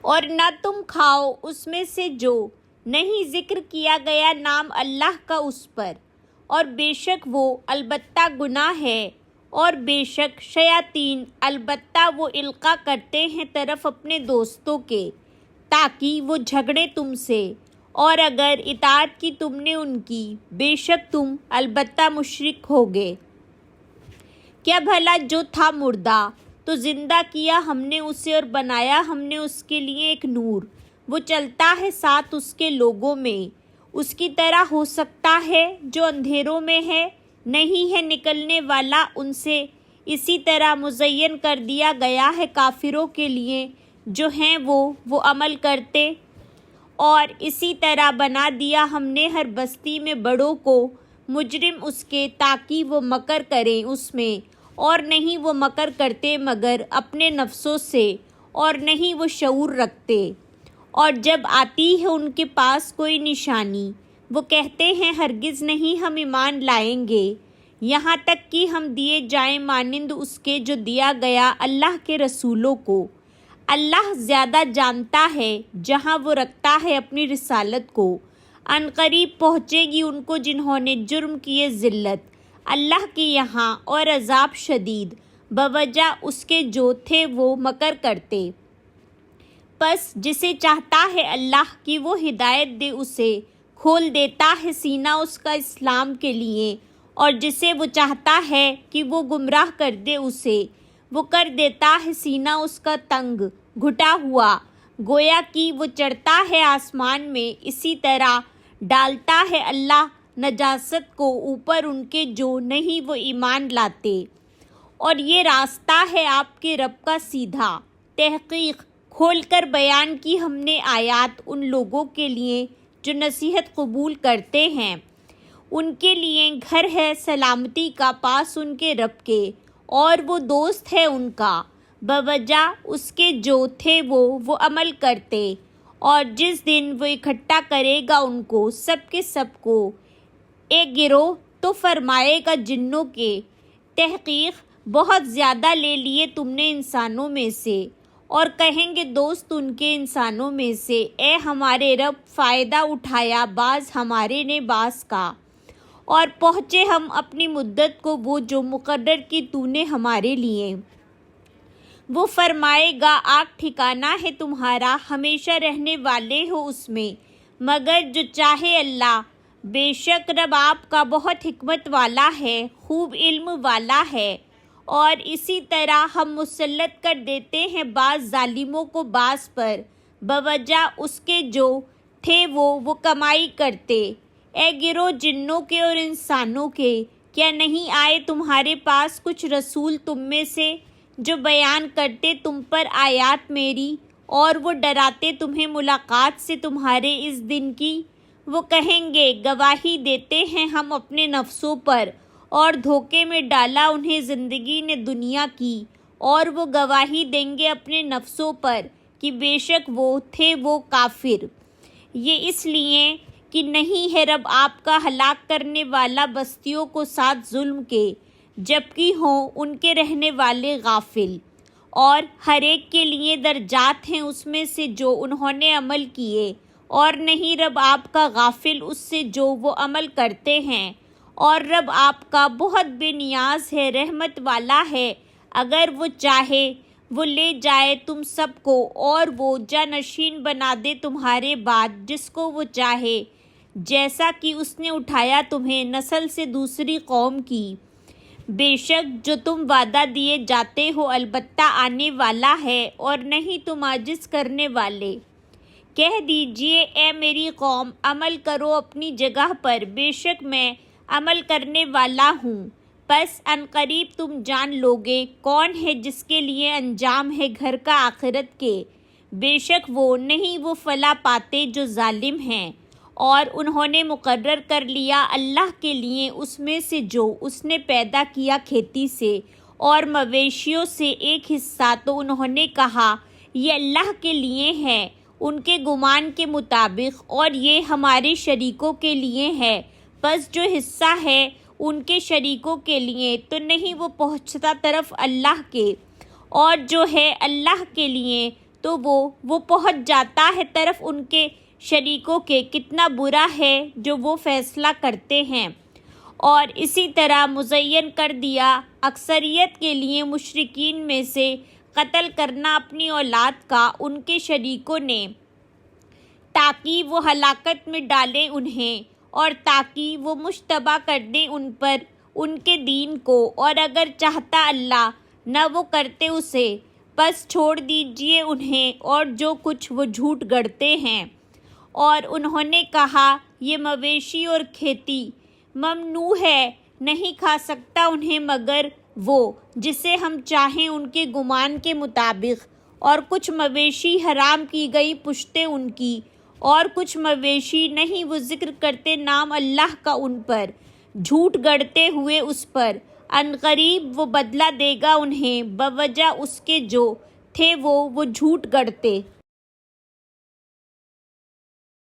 اور نہ تم کھاؤ اس میں سے جو نہیں ذکر کیا گیا نام اللہ کا اس پر، اور بے شک وہ البتہ گناہ ہے، اور بے شک شیاطین البتہ وہ القا کرتے ہیں طرف اپنے دوستوں کے تاکہ وہ جھگڑے تم سے، اور اگر اطاعت کی تم نے ان کی بے شک تم البتہ مشرک ہوگے۔ کیا بھلا جو تھا مردہ تو زندہ کیا ہم نے اسے، اور بنایا ہم نے اس کے لیے ایک نور، وہ چلتا ہے ساتھ اس کے لوگوں میں، اس کی طرح ہو سکتا ہے جو اندھیروں میں ہے، نہیں ہے نکلنے والا ان سے۔ اسی طرح مزین کر دیا گیا ہے کافروں کے لیے جو ہیں وہ عمل کرتے، اور اسی طرح بنا دیا ہم نے ہر بستی میں بڑوں کو مجرم اس کے تاکہ وہ مکر کریں اس میں، اور نہیں وہ مکر کرتے مگر اپنے نفسوں سے، اور نہیں وہ شعور رکھتے۔ اور جب آتی ہے ان کے پاس کوئی نشانی وہ کہتے ہیں ہرگز نہیں ہم ایمان لائیں گے یہاں تک کہ ہم دیے جائیں مانند اس کے جو دیا گیا اللہ کے رسولوں کو۔ اللہ زیادہ جانتا ہے جہاں وہ رکھتا ہے اپنی رسالت کو۔ عنقریب پہنچے گی ان کو جنہوں نے جرم کیے ذلت اللہ کے یہاں، اور عذاب شدید بوجہ اس کے جو تھے وہ مکر کرتے۔ پس جسے چاہتا ہے اللہ کی وہ ہدایت دے اسے کھول دیتا ہے سینہ اس کا اسلام کے لیے، اور جسے وہ چاہتا ہے کہ وہ گمراہ کر دے اسے وہ کر دیتا ہے سینہ اس کا تنگ گھٹا ہوا، گویا کہ وہ چڑھتا ہے آسمان میں۔ اسی طرح ڈالتا ہے اللہ نجاست کو اوپر ان کے جو نہیں وہ ایمان لاتے، اور یہ راستہ ہے آپ کے رب کا سیدھا۔ تحقیق کھول کر بیان کی ہم نے آیات ان لوگوں کے لیے جو نصیحت قبول کرتے ہیں، ان کے لیے گھر ہے سلامتی کا پاس ان کے رب کے، اور وہ دوست ہے ان کا بوجہ اس کے جو تھے وہ عمل کرتے۔ اور جس دن وہ اکٹھا کرے گا ان کو سب کے سب کو ایک گروہ، تو فرمائے گا جنوں کے تحقیق بہت زیادہ لے لیے تم نے انسانوں میں سے، اور کہیں گے دوست ان کے انسانوں میں سے اے ہمارے رب فائدہ اٹھایا بعض ہمارے نے بعض کا، اور پہنچے ہم اپنی مدت کو وہ جو مقرر کی تو نے ہمارے لیے۔ وہ فرمائے گا آگ ٹھکانہ ہے تمہارا، ہمیشہ رہنے والے ہو اس میں مگر جو چاہے اللہ، بے شک رب آپ کا بہت حکمت والا ہے خوب علم والا ہے۔ اور اسی طرح ہم مسلط کر دیتے ہیں بعض ظالموں کو بعض پر بوجہ اس کے جو تھے وہ کمائی کرتے۔ اے گروہ جنوں کے اور انسانوں کے، کیا نہیں آئے تمہارے پاس کچھ رسول تم میں سے جو بیان کرتے تم پر آیات میری، اور وہ ڈراتے تمہیں ملاقات سے تمہارے اس دن کی؟ وہ کہیں گے گواہی دیتے ہیں ہم اپنے نفسوں پر، اور دھوکے میں ڈالا انہیں زندگی نے دنیا کی، اور وہ گواہی دیں گے اپنے نفسوں پر کہ بے شک وہ تھے وہ کافر۔ یہ اس لیے کہ نہیں ہے رب آپ کا ہلاک کرنے والا بستیوں کو ساتھ ظلم کے، جبکہ ہوں ان کے رہنے والے غافل، اور ہر ایک کے لیے درجات ہیں اس میں سے جو انہوں نے عمل کیے، اور نہیں رب آپ کا غافل اس سے جو وہ عمل کرتے ہیں۔ اور رب آپ کا بہت بے نیاز ہے رحمت والا ہے، اگر وہ چاہے وہ لے جائے تم سب کو، اور وہ جانشین بنا دے تمہارے بعد جس کو وہ چاہے، جیسا کہ اس نے اٹھایا تمہیں نسل سے دوسری قوم کی۔ بے شک جو تم وعدہ دیے جاتے ہو البتہ آنے والا ہے، اور نہیں تم عاجز کرنے والے۔ کہہ دیجئے اے میری قوم عمل کرو اپنی جگہ پر، بے شک میں عمل کرنے والا ہوں۔ پس عنقریب تم جان لوگے کون ہے جس کے لیے انجام ہے گھر کا آخرت کے، بے شک وہ نہیں وہ فلاح پاتے جو ظالم ہیں۔ اور انہوں نے مقرر کر لیا اللہ کے لیے اس میں سے جو اس نے پیدا کیا کھیتی سے اور مویشیوں سے ایک حصہ، تو انہوں نے کہا یہ اللہ کے لیے ہے ان کے گمان کے مطابق، اور یہ ہمارے شریکوں کے لیے ہے، بس جو حصہ ہے ان کے شریکوں کے لیے تو نہیں وہ پہنچتا طرف اللہ کے، اور جو ہے اللہ کے لیے تو وہ پہنچ جاتا ہے طرف ان کے شریکوں کے کتنا برا ہے جو وہ فیصلہ کرتے ہیں، اور اسی طرح مزین کر دیا اکثریت کے لیے مشرکین میں سے قتل کرنا اپنی اولاد کا ان کے شریکوں نے، تاکہ وہ ہلاکت میں ڈالیں انہیں، اور تاکہ وہ مشتبہ کر دیں ان پر ان کے دین کو، اور اگر چاہتا اللہ نہ وہ کرتے اسے، بس چھوڑ دیجئے انہیں اور جو کچھ وہ جھوٹ گڑھتے ہیں۔ اور انہوں نے کہا یہ مویشی اور کھیتی ممنوع ہے، نہیں کھا سکتا انہیں مگر وہ جسے ہم چاہیں ان کے گمان کے مطابق، اور کچھ مویشی حرام کی گئی پشتیں ان کی، اور کچھ مویشی نہیں وہ ذکر کرتے نام اللہ کا ان پر، جھوٹ گڑھتے ہوئے اس پر، عنقریب وہ بدلہ دے گا انہیں بوجہ اس کے جو تھے وہ جھوٹ گڑھتے۔